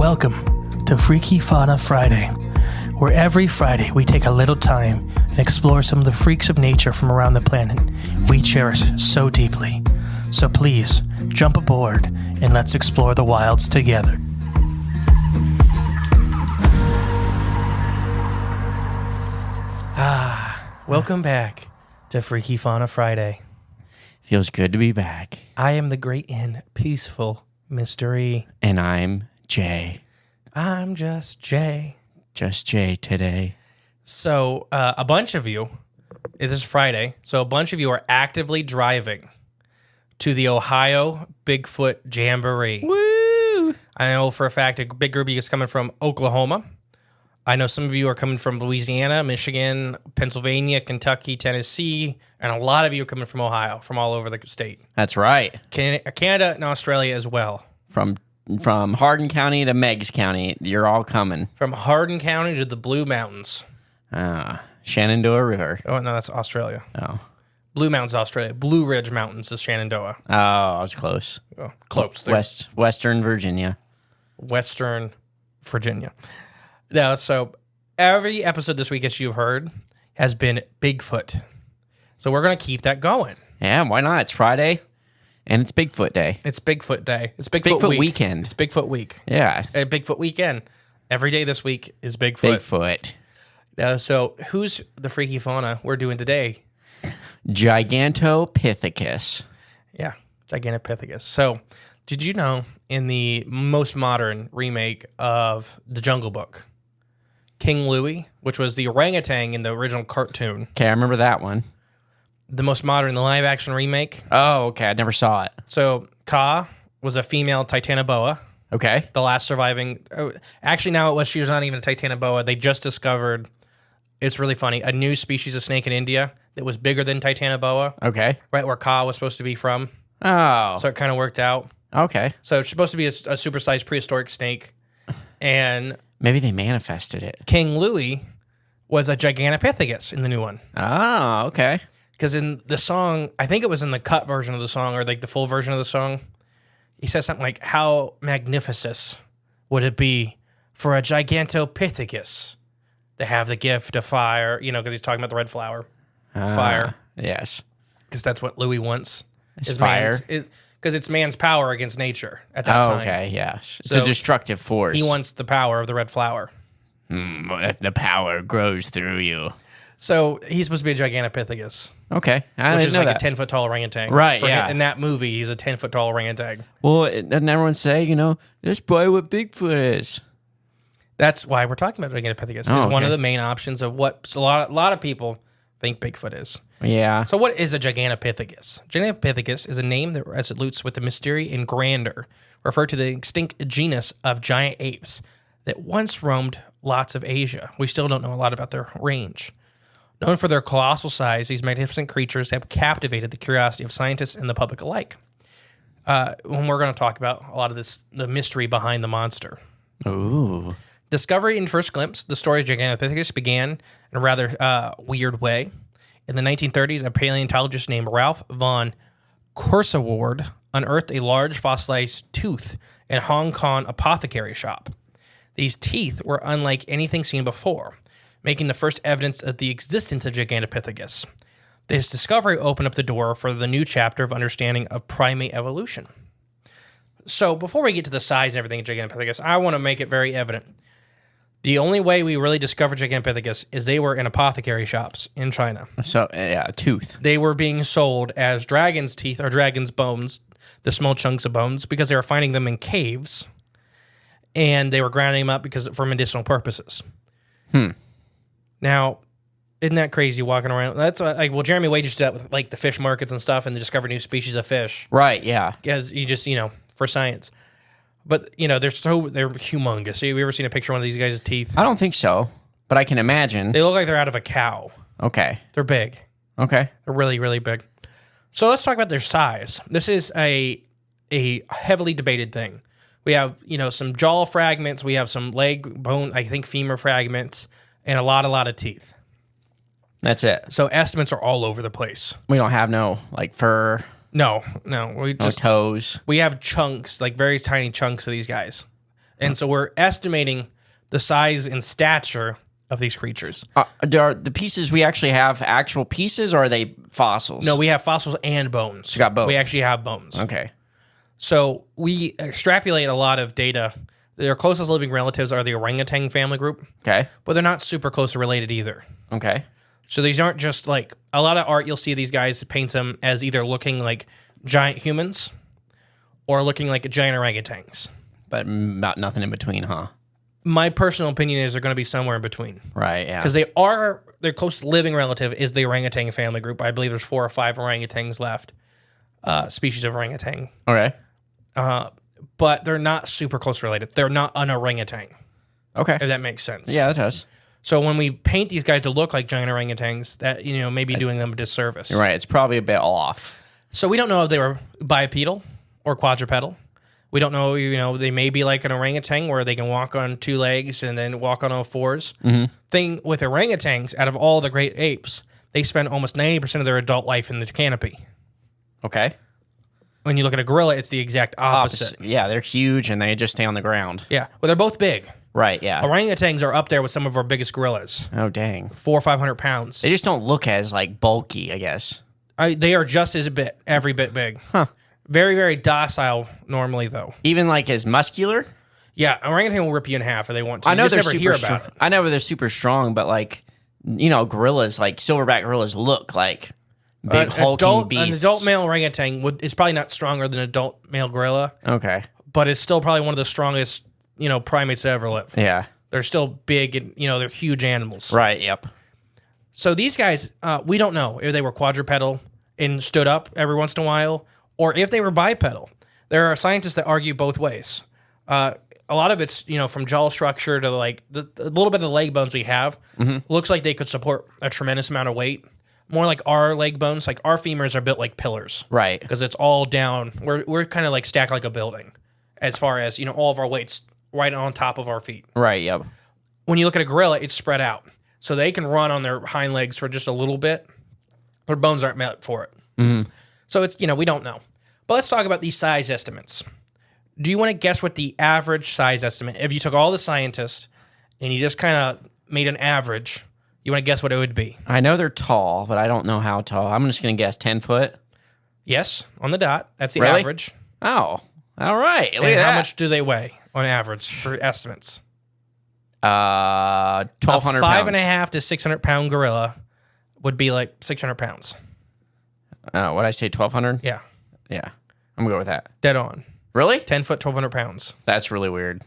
Welcome to Freaky Fauna Friday, where every Friday we take a little time and explore some of the freaks of nature from around the planet we cherish so deeply. So please, jump aboard and let's explore the wilds together. Welcome back to Freaky Fauna Friday. Feels good to be back. I am the great and peaceful Mystery. And I'm Jay. I'm just Jay. Just Jay today. So, a bunch of you, this is Friday, so a bunch of you are actively driving to the Ohio Bigfoot Jamboree. Woo! I know for a fact a big group of you is coming from Oklahoma. I know some of you are coming from Louisiana, Michigan, Pennsylvania, Kentucky, Tennessee, and a lot of you are coming from Ohio, from all over the state. That's right. Canada and Australia as well. From Hardin County to Meigs County, you're all coming. From Hardin County to the Blue Mountains. Shenandoah River. Oh, no, that's Australia. Oh. Blue Mountains, Australia. Blue Ridge Mountains is Shenandoah. Oh, I was close. Oh, close. Western Virginia. Western Virginia. Now, so every episode this week, as you've heard, has been Bigfoot. So we're going to keep that going. Yeah, why not? It's Friday, and it's Bigfoot Day. It's Bigfoot Day. It's Bigfoot Weekend. It's Bigfoot Week. Yeah. Bigfoot Weekend. Every day this week is Bigfoot. So who's the freaky fauna we're doing today? Gigantopithecus. Yeah, Gigantopithecus. So did you know in the most modern remake of The Jungle Book, King Louie, which was the orangutan in the original cartoon. Okay, I remember that one. The most modern, the live-action remake. Oh, okay, I never saw it. So Ka was a female titanoboa. Okay. The last surviving. Actually, now she was not even a titanoboa. They just discovered, it's really funny, a new species of snake in India that was bigger than titanoboa. Okay. Right where Ka was supposed to be from. Oh. So it kind of worked out. Okay. So it's supposed to be a supersized prehistoric snake. And maybe they manifested it. King Louie was a Gigantopithecus in the new one. Oh, okay. Because in the song, I think it was in the cut version of the song or like the full version of the song, he says something like, how magnificent would it be for a Gigantopithecus to have the gift of fire, because he's talking about the red flower. Fire. Yes. Because that's what Louis wants. Is fire. Because it's man's power against nature at that time. Okay, yeah. It's So a destructive force. He wants the power of the red flower. If the power grows through you. So he's supposed to be a Gigantopithecus. Okay. Which is like a 10-foot tall orangutan. Right, yeah. In that movie, he's a 10-foot tall orangutan. Well, doesn't everyone say, that's probably what Bigfoot is? That's why we're talking about Gigantopithecus. It's one of the main options of what a lot of people think Bigfoot is. Yeah. So what is a Gigantopithecus? Gigantopithecus is a name that resolutes with the mystery and grandeur, referred to the extinct genus of giant apes that once roamed lots of Asia. We still don't know a lot about their range. Known for their colossal size, these magnificent creatures have captivated the curiosity of scientists and the public alike. When we're going to talk about a lot of the mystery behind the monster. Ooh. Discovery and first glimpse, the story of Gigantopithecus began in a rather weird way. In the 1930s, a paleontologist named Ralph von Corsaward unearthed a large fossilized tooth in a Hong Kong apothecary shop. These teeth were unlike anything seen before, making the first evidence of the existence of Gigantopithecus. This discovery opened up the door for the new chapter of understanding of primate evolution. So before we get to the size and everything of Gigantopithecus, I want to make it very evident. The only way we really discovered Gigantopithecus is they were in apothecary shops in China. So, yeah, a tooth. They were being sold as dragon's teeth or dragon's bones, the small chunks of bones, because they were finding them in caves, and they were grinding them up for medicinal purposes. Now, isn't that crazy walking around? That's Jeremy Wade used to do that with like the fish markets and stuff, and they discover new species of fish. Right, yeah. Because you just, for science. But, they're humongous. Have you ever seen a picture of one of these guys' teeth? I don't think so, but I can imagine. They look like they're out of a cow. Okay. They're big. Okay. They're really, really big. So let's talk about their size. This is a heavily debated thing. We have, some jaw fragments. We have some leg, bone, I think femur fragments, and a lot of teeth. That's it. So estimates are all over the place. We don't have no, fur. No. We No toes. We have chunks, like very tiny chunks of these guys. And so we're estimating the size and stature of these creatures. Are the pieces we actually have actual pieces, or are they fossils? No, we have fossils and bones. You got both. We actually have bones. Okay. So we extrapolate a lot of data. Their closest living relatives are the orangutan family group, Okay. but they're not super closely related either. Okay. So these aren't just like a lot of art. You'll see these guys paints them as either looking like giant humans or looking like giant orangutans. But about nothing in between, huh? My personal opinion is they're going to be somewhere in between. Right, yeah. Because their closest living relative is the orangutan family group. I believe there's 4 or 5 orangutans left, species of orangutan. Okay. But they're not super close related. They're not an orangutan, Okay. if that makes sense. Yeah, that does. So when we paint these guys to look like giant orangutans, that may be doing them a disservice. You're right. It's probably a bit off. So we don't know if they were bipedal or quadrupedal. We don't know, they may be like an orangutan where they can walk on 2 legs and then walk on all 4s. Mm-hmm. Thing with orangutans, out of all the great apes, they spend almost 90% of their adult life in the canopy. Okay. When you look at a gorilla, it's the exact opposite. Yeah, they're huge and they just stay on the ground. Yeah. Well, they're both big. Right, yeah. Orangutans are up there with some of our biggest gorillas. Oh, dang. 400 or 500 pounds. They just don't look as, like, bulky, I guess. They are just every bit big. Huh. Very, very docile normally, though. Even, like, as muscular? Yeah, orangutan will rip you in half if they want to. I know you just they're never super hear strong. about it. I know they're super strong, but, like, gorillas, like, silverback gorillas look like big hulking beasts. An adult male orangutan is probably not stronger than an adult male gorilla, Okay. but it's still probably one of the strongest, primates to ever live. Yeah. They're still big and, they're huge animals. Right, yep. So these guys, we don't know if they were quadrupedal and stood up every once in a while, or if they were bipedal. There are scientists that argue both ways. A lot of it's, from jaw structure to like the little bit of the leg bones we have looks like they could support a tremendous amount of weight. More like our leg bones, like our femurs are built like pillars. Right. Because it's all down. We're kind of like stacked like a building as far as, all of our weight's right on top of our feet. Right, yep. When you look at a gorilla, it's spread out. So they can run on their hind legs for just a little bit. Their bones aren't meant for it. Mm-hmm. So it's, we don't know. But let's talk about these size estimates. Do you want to guess what the average size estimate, if you took all the scientists and you just kind of made an average, you want to guess what it would be? I know they're tall, but I don't know how tall. I'm just going to guess 10 foot. Yes, on the dot. That's the Really? average. Oh, all right. Look And at how that. much do they weigh on average for estimates? 1,200 a pounds. 5.5 to 600 pound gorilla would be like 600 pounds. What'd I say, 1,200? Yeah, Yeah. I'm going to go with that. dead on. Really? 10 foot, 1,200 pounds. That's really weird.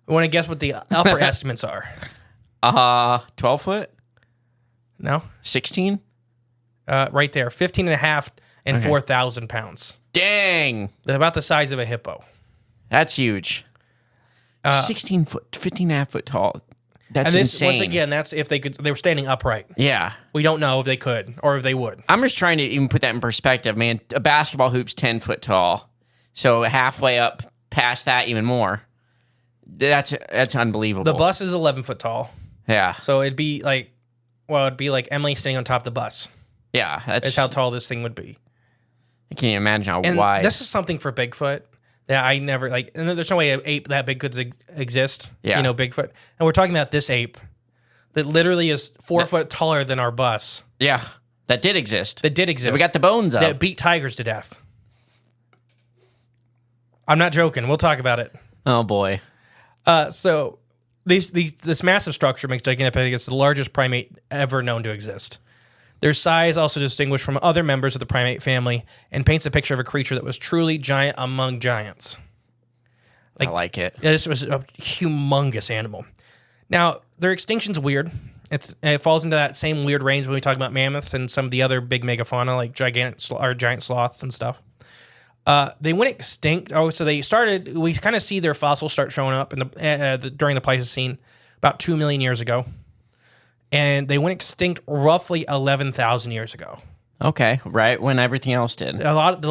I want to guess what the upper estimates are. 12 foot? No? 16? Right there. 15.5 and Okay. 4,000 pounds. Dang. They're about the size of a hippo. That's huge. 16 foot, 15.5 foot tall. That's And this, insane. once again, that's if they were standing upright. Yeah. We don't know if they could or if they would. I'm just trying to even put that in perspective, man. A basketball hoop's 10 foot tall. So halfway up past that, even more. That's unbelievable. The bus is 11 foot tall. Yeah. So it'd be like Emily standing on top of the bus. Yeah. That's how tall this thing would be. I can't even imagine how And wide. this is something for Bigfoot that I never and there's no way an ape that big could exist. Yeah. Bigfoot. And we're talking about this ape that literally is 4 foot taller than our bus. Yeah. That did exist. That did exist. We got the bones of. that beat tigers to death. I'm not joking. We'll talk about it. Oh, boy. So this massive structure makes Gigantopithecus the largest primate ever known to exist. Their size also distinguished from other members of the primate family and paints a picture of a creature that was truly giant among giants. I like it. This was a humongous animal. Now, their extinction's weird. It falls into that same weird range when we talk about mammoths and some of the other big megafauna like giant sloths and stuff. They went extinct. So they started. We kind of see their fossils start showing up during the Pleistocene about 2 million years ago, and they went extinct roughly 11,000 years ago. Okay, right when everything else did. A lot of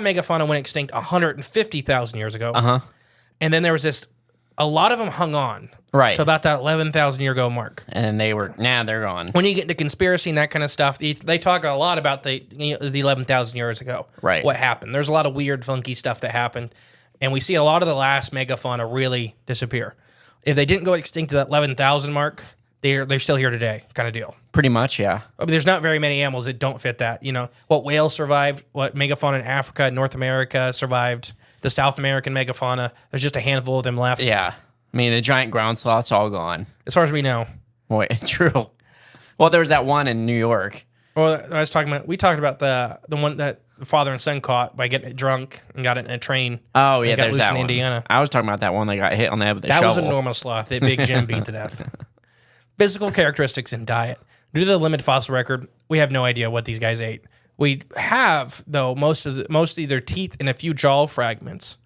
megafauna went extinct 150,000 years ago. And then there was a lot of them hung on Right. to about that 11,000 year ago mark. And they're gone. When you get into conspiracy and that kind of stuff, they talk a lot about the 11,000 years ago. Right. What happened? There's a lot of weird, funky stuff that happened. And we see a lot of the last megafauna really disappear. If they didn't go extinct to that 11,000 mark, they're still here today, kind of deal. Pretty much, yeah. I mean, there's not very many animals that don't fit that. What whales survived, what megafauna in Africa and North America survived, the South American megafauna, there's just a handful of them left. Yeah. I mean, the giant ground sloth's all gone. As far as we know. Boy, true. Well, there was that one in New York. Well, we talked about the one that the father and son caught by getting drunk and got it in a train. Oh, yeah, got there's loose that in one. Indiana. I was talking about that one that got hit on the head with the That shovel. was a normal sloth that Big Jim beat to death. Physical characteristics and diet. Due to the limited fossil record, we have no idea what these guys ate. We have, though, mostly their teeth and a few jaw fragments.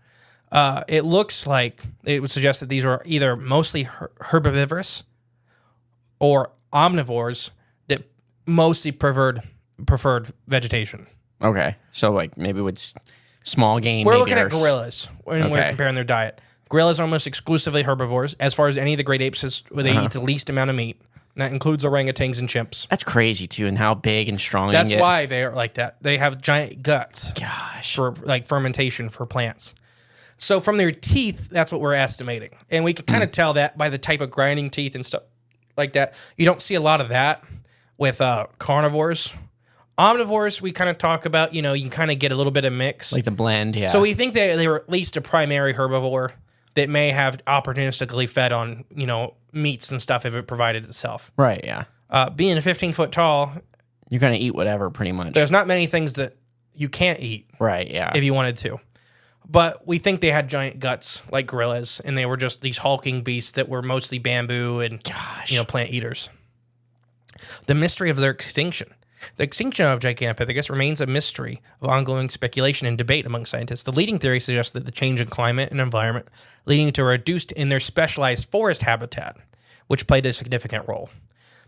It looks like it would suggest that these are either mostly herbivorous or omnivores that mostly preferred vegetation. Okay. So, like, maybe with small game. We're maybe looking at or- gorillas when we're comparing their diet. Gorillas are almost exclusively herbivores. As far as any of the great apes, they eat the least amount of meat. And that includes orangutans and chimps. That's crazy, too, and how big and strong That's they get. why they are like that. They have giant guts Gosh. for like fermentation for plants. So from their teeth, that's what we're estimating. And we can kind of tell that by the type of grinding teeth and stuff like that. You don't see a lot of that with carnivores. Omnivores, we kind of talk about, you can kind of get a little bit of mix. Like the blend, yeah. So we think that they were at least a primary herbivore that may have opportunistically fed on, meats and stuff if it provided itself. Right, yeah. Being 15 foot tall, You're going to eat whatever, pretty much. there's not many things that you can't eat Right, yeah. if you wanted to. But we think they had giant guts like gorillas, and they were just these hulking beasts that were mostly bamboo and plant eaters. The mystery of their extinction. The extinction of Gigantopithecus remains a mystery of ongoing speculation and debate among scientists. The leading theory suggests that the change in climate and environment leading to a reduced in their specialized forest habitat, which played a significant role.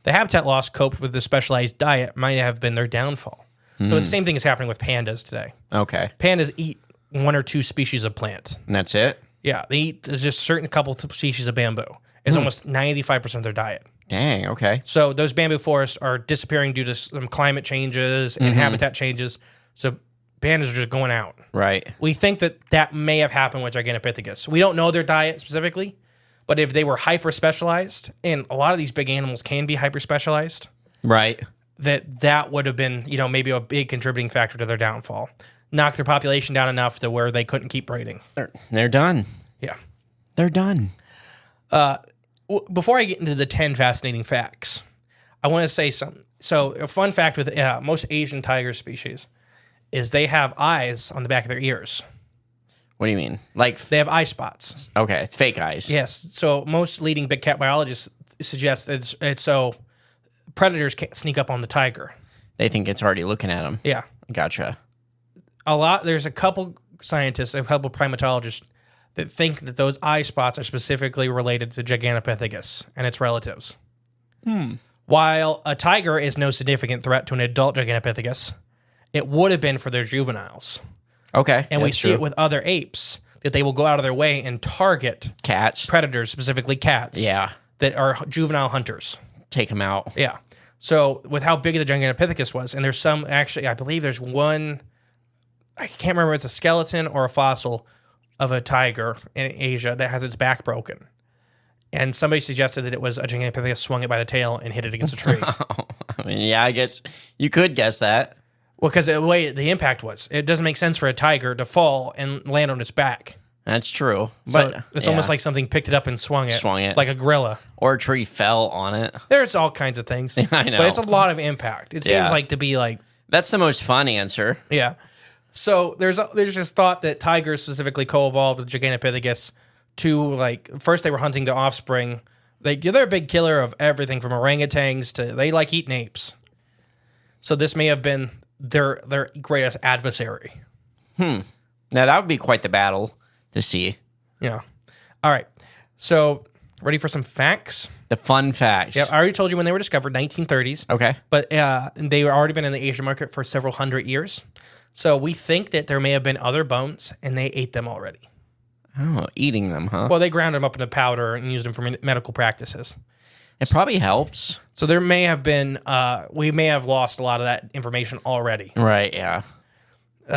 The habitat loss coped with the specialized diet might have been their downfall. So the same thing is happening with pandas today. Okay. Pandas eat one or two species of plant. And that's it? Yeah, they eat just certain couple species of bamboo. It's almost 95% of their diet. Dang, okay. So those bamboo forests are disappearing due to some climate changes and habitat changes. So pandas are just going out. Right. We think that may have happened with Gigantopithecus. We don't know their diet specifically, but if they were hyper specialized, and a lot of these big animals can be hyper specialized, Right. that would have been maybe a big contributing factor to their downfall. Knock their population down enough to where they couldn't keep breeding. They're done. Yeah. They're done. Before I get into the 10 fascinating facts, I want to say something. So, a fun fact with most Asian tiger species is they have eyes on the back of their ears. What do you mean? Like, They have eye spots. okay, fake eyes. Yes. So, most leading big cat biologists suggest it's so predators can't sneak up on the tiger. They think it's already looking at them. Yeah. Gotcha. There's a couple scientists, a couple primatologists that think that those eye spots are specifically related to Gigantopithecus and its relatives. While a tiger is no significant threat to an adult Gigantopithecus, it would have been for their juveniles. Okay. And we see it with other apes that they will go out of their way and target cats. predators, specifically cats, Yeah. that are juvenile hunters. Take them out. Yeah. So with how big the Gigantopithecus was, and there's some, actually, I believe there's one, I can't remember if it's a skeleton or a fossil of a tiger in Asia that has its back broken. And somebody suggested that it was a Gigantopithecus swung it by the tail and hit it against a tree. I mean, yeah, I guess you could guess that. Well, because the way the impact was, it doesn't make sense for a tiger to fall and land on its back. That's true. So But it's yeah. almost like something picked it up and swung it. Swung it. Like a gorilla. Or a tree fell on it. There's all kinds of things. I know. But it's a lot of impact. It seems Yeah. like to be like, That's the most fun answer. yeah. So there's this thought that tigers specifically co-evolved with Gigantopithecus to, like, first they were hunting the offspring. They're a big killer of everything from orangutans to, they like eating apes. So this may have been their greatest adversary. Now, that would be quite the battle to see. Yeah. All right. So ready for some facts? The fun facts. Yeah, I already told you when they were discovered, 1930s. Okay. But they were already been in the Asian market for several hundred years. So we think that there may have been other bones, and they ate them already. Oh, eating them, huh? Well, they ground them up into powder and used them for medical practices. It probably helps. So there may have been, we may have lost a lot of that information already. Right, yeah.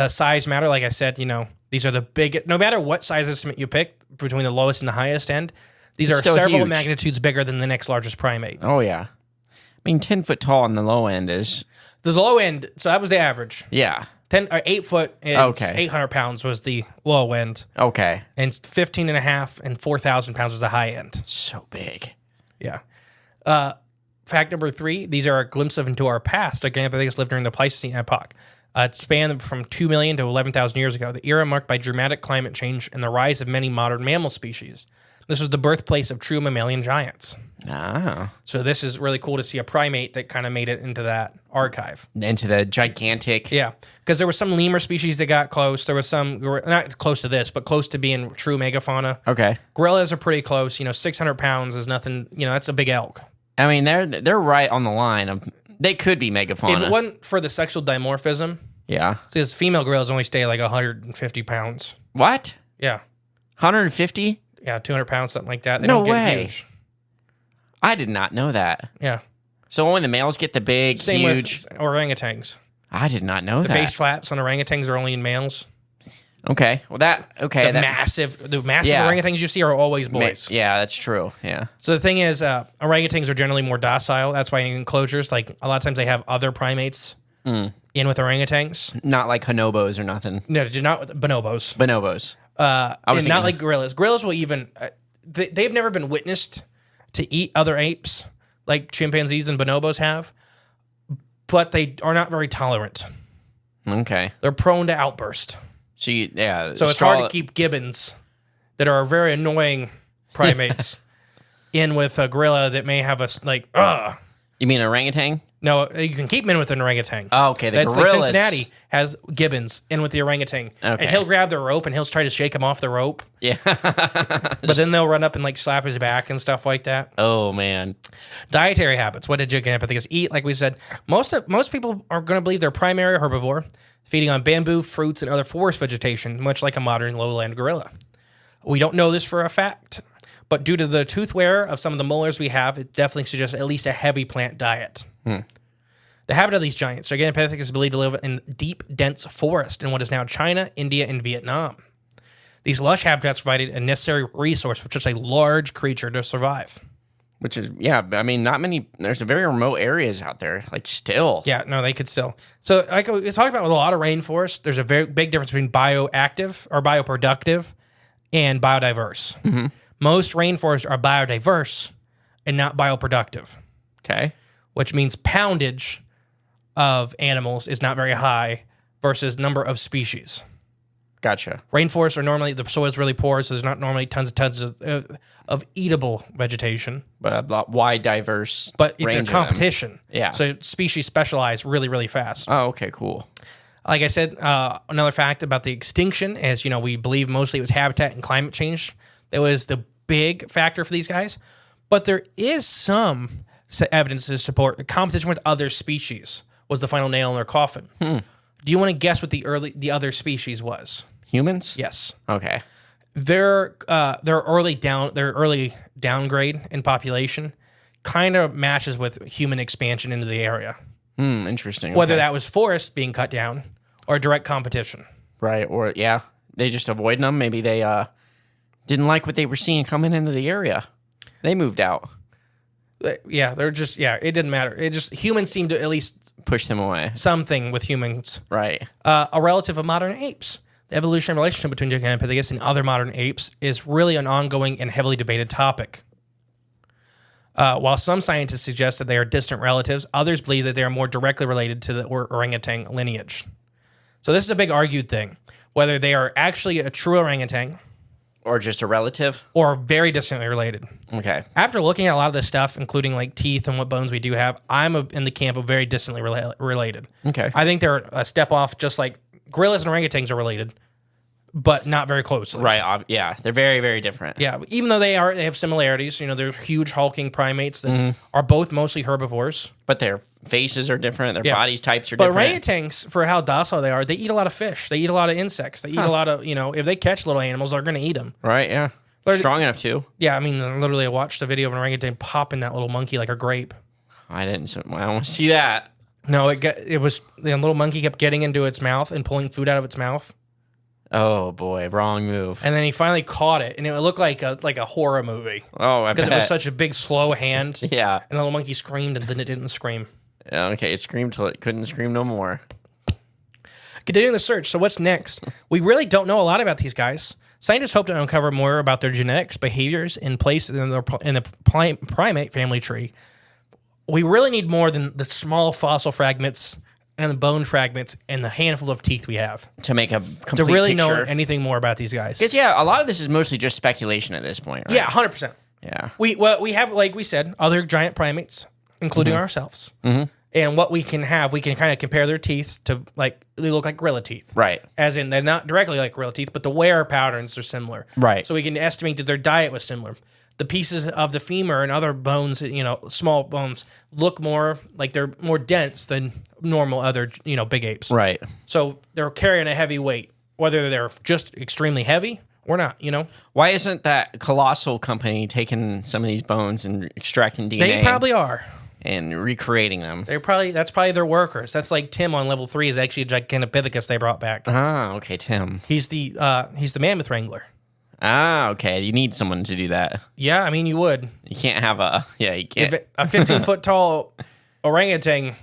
Size matter, like I said, These are the biggest, no matter what size estimate you pick, between the lowest and the highest end, these It's are still several huge. magnitudes bigger than the next largest primate. Oh, yeah. I mean, 10 foot tall on the low end is... The low end, so that was the average. Yeah. 8 foot and 800 pounds was the low end. Okay. And 15 and a half and 4,000 pounds was the high end. So big. Yeah. Fact number 3, these are a glimpse into our past. Gigantopithecus lived during the Pleistocene epoch. It spanned from 2 million to 11,000 years ago, the era marked by dramatic climate change and the rise of many modern mammal species. This was the birthplace of true mammalian giants. Ah. So this is really cool to see a primate that kind of made it into that archive. Into the gigantic... Yeah, because there were some lemur species that got close. There was some, not close to this, but close to being true megafauna. Okay. Gorillas are pretty close. 600 pounds is nothing. That's a big elk. I mean, they're right on the line of... They could be megafauna. If it wasn't for the sexual dimorphism, Yeah. because female gorillas only stay like 150 pounds. What? Yeah. 150? Yeah, 200 pounds, something like that. They No don't get way. huge. I did not know that. Yeah. So only the males get the big, Same huge... with orangutans. I did not know The that. face flaps on orangutans are only in males. Okay. Well, that... Okay. The that, massive Yeah. orangutans you see are always boys. Yeah, that's true. Yeah. So the thing is, orangutans are generally more docile. That's why in enclosures, like a lot of times they have other primates in with orangutans. Not like bonobos or nothing. No, not with bonobos. Bonobos. And thinking not of- like gorillas. Gorillas will even, they've never been witnessed to eat other apes like chimpanzees and bonobos have, but they are not very tolerant. Okay. They're prone to outburst. So So it's hard to keep gibbons that are very annoying primates in with a gorilla that may have You mean orangutan? No, you can keep them in with an orangutan. Oh, okay. The That's like gorillas. Cincinnati has gibbons in with the orangutan. Okay. And he'll grab the rope and he'll try to shake him off the rope. Yeah. But then they'll run up and like slap his back and stuff like that. Oh man. Dietary habits. What did Gigantopithecus eat? Like we said, most people are going to believe they're primary herbivore, feeding on bamboo, fruits, and other forest vegetation, much like a modern lowland gorilla. We don't know this for a fact, but due to the tooth wear of some of the molars we have, it definitely suggests at least a heavy plant diet. The habit of these giants, Gigantopithecus is believed to live in deep, dense forest in what is now China, India, and Vietnam. These lush habitats provided a necessary resource for such a large creature to survive. Which is I mean, not many. There's very remote areas out there. Like still. Yeah, no, they could still. So, like we talked about with a lot of rainforests, there's a very big difference between bioactive or bioproductive and biodiverse. Most rainforests are biodiverse and not bioproductive, Okay. which means poundage of animals is not very high versus number of species. Gotcha. Rainforests are normally, the soil is really poor, so there's not normally tons of eatable vegetation. But a lot wide, diverse. But it's a range of them. competition. Yeah. So species specialize really, really fast. Oh, okay, cool. Like I said, another fact about the extinction is, we believe mostly it was habitat and climate change. That was the big factor for these guys. But there is some evidence to support the competition with other species was the final nail in their coffin. Do you want to guess what the other species was? Humans? Yes. Okay. Their early downgrade in population kind of matches with human expansion into the area. Interesting. Whether Okay. that was forest being cut down or direct competition. Right, or they just avoiding them. Maybe they didn't like what they were seeing coming into the area. They moved out. Yeah, it didn't matter. It just, humans seem to at least Push them away. something with humans. Right. A relative of modern apes. The evolutionary relationship between Gigantopithecus and other modern apes is really an ongoing and heavily debated topic. While some scientists suggest that they are distant relatives, others believe that they are more directly related to the orangutan lineage. So this is a big argued thing, whether they are actually a true orangutan Or just a relative. or very distantly related. Okay. After looking at a lot of this stuff, including like teeth and what bones we do have, I'm in the camp of very distantly related. Okay. I think they're a step off, just like gorillas and orangutans are related, but not very closely. Right. Yeah. They're very, very different. Yeah, even though they have similarities, they're huge hulking primates that are both mostly herbivores. But their faces are different. Their Yeah. bodies types are But different. orangutans, for how docile they are, they eat a lot of fish. They eat a lot of insects. They eat a lot of, if they catch little animals, they're going to eat them. Right. Yeah. They're- Strong enough too. Yeah, I mean, literally, I watched a video of an orangutan popping that little monkey like a grape. I don't want to see that. No, the little monkey kept getting into its mouth and pulling food out of its mouth. Oh boy, wrong move. And then he finally caught it, and it looked like a horror movie Oh, I bet. because it was such a big, slow hand. Yeah. And the little monkey screamed, and then it didn't scream. Okay, it screamed till it couldn't scream no more. Continuing the search. So what's next? We really don't know a lot about these guys. Scientists hope to uncover more about their genetics, behaviors, and place in the primate family tree. We really need more than the small fossil fragments and the bone fragments and the handful of teeth we have To make a complete to really picture. know anything more about these guys. Because, yeah, a lot of this is mostly just speculation at this point, right? Yeah, 100%. Yeah. We have, like we said, other giant primates, including ourselves. Mm-hmm. And what we can kind of compare their teeth to, like, they look like gorilla teeth. Right. As in, they're not directly like gorilla teeth, but the wear patterns are similar. Right. So we can estimate that their diet was similar. The pieces of the femur and other bones, small bones, look more like they're more dense than normal other, big apes. Right. So they're carrying a heavy weight, whether they're just extremely heavy or not, Why isn't that colossal company taking some of these bones and extracting DNA? They probably are. And recreating them. That's probably their workers. That's like Tim on level 3 is actually a Gigantopithecus they brought back. Ah, okay, Tim. He's the mammoth wrangler. Ah, okay. You need someone to do that. Yeah, I mean you would. You can't have you can't. A 15-foot tall orangutan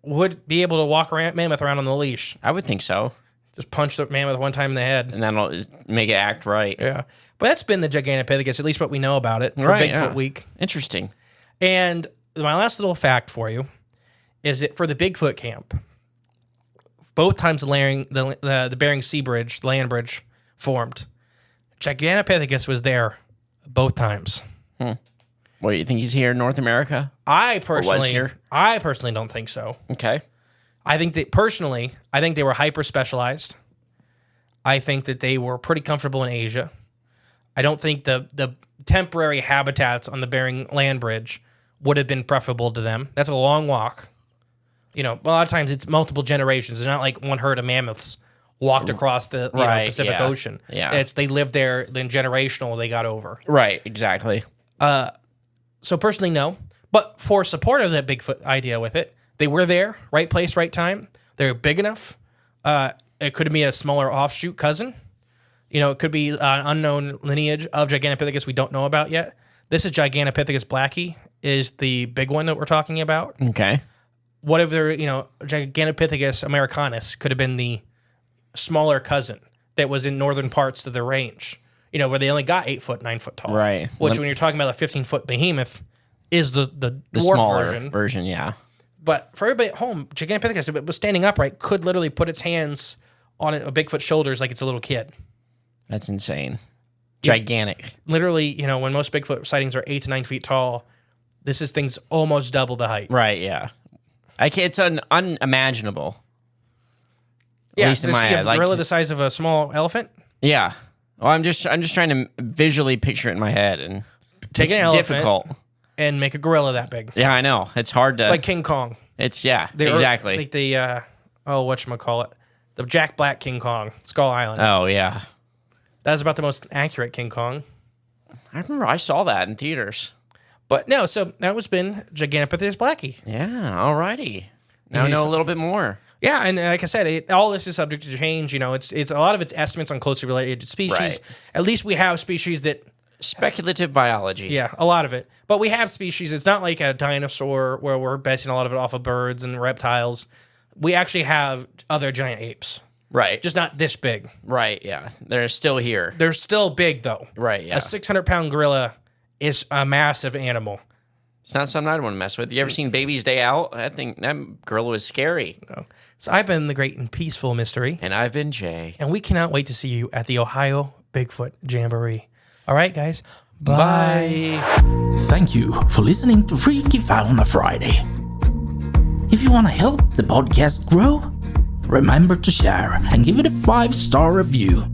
would be able to walk mammoth around on the leash. I would think so. Just punch the mammoth one time in the head. And that'll make it act right. Yeah. But that's been the Gigantopithecus, at least what we know about it for Right, Bigfoot yeah. Week. Interesting. And my last little fact for you is that for the Bigfoot camp, both times the Bering Sea Bridge, the land bridge, formed, Gigantopithecus was there both times. What, you think he's here in North America? I was here? personally don't think so. Okay. I think they were hyper specialized. I think that they were pretty comfortable in Asia. I don't think the temporary habitats on the Bering land bridge would have been preferable to them. That's a long walk. A lot of times it's multiple generations. It's not like one herd of mammoths walked across the Pacific Ocean. Yeah. They lived there, then generational they got over. Right, exactly. So personally, no. But for support of that Bigfoot idea with it, they were there, right place, right time. They're big enough. It could be a smaller offshoot cousin. It could be an unknown lineage of Gigantopithecus we don't know about yet. This is Gigantopithecus blackie, is the big one that we're talking about. Okay. What if there, Gigantopithecus americanus could have been the smaller cousin that was in northern parts of the range, where they only got 8 foot, 9 foot tall. Right. Which, when you're talking about a 15-foot behemoth, is the dwarf smaller version. Yeah. But for everybody at home, Gigantopithecus, if it was standing upright, could literally put its hands on a Bigfoot's shoulders like it's a little kid. That's insane. Gigantic. Literally, when most Bigfoot sightings are 8 to 9 feet tall, this is things almost double the height. Right, yeah. It's unimaginable. Yeah, at least in my head. A gorilla the size of a small elephant? Yeah. Well, I'm just trying to visually picture it in my head, and Take it's an elephant difficult. and make a gorilla that big. Yeah, I know. It's hard to Like King Kong. Exactly. Like the whatchamacallit? The Jack Black King Kong, Skull Island. Oh yeah. That's about the most accurate King Kong. I remember I saw that in theaters. But no, so that was been Gigantopithecus blackie. Yeah, alrighty. Now I know a little bit more. Yeah, and like I said, all this is subject to change. It's a lot of it's estimates on closely related species. Right. At least we have species that Speculative biology. Yeah, a lot of it. But we have species. It's not like a dinosaur where we're basing a lot of it off of birds and reptiles. We actually have other giant apes. Right. Just not this big. Right, yeah. They're still here. They're still big, though. Right, yeah. A 600-pound gorilla is a massive animal. It's not something I'd want to mess with. You ever seen Baby's Day Out? That gorilla was scary. No. So I've been the great and peaceful Mystery. And I've been Jay. And we cannot wait to see you at the Ohio Bigfoot Jamboree. All right, guys. Bye. Thank you for listening to Freaky Fauna Friday. If you want to help the podcast grow, remember to share and give it a 5-star review.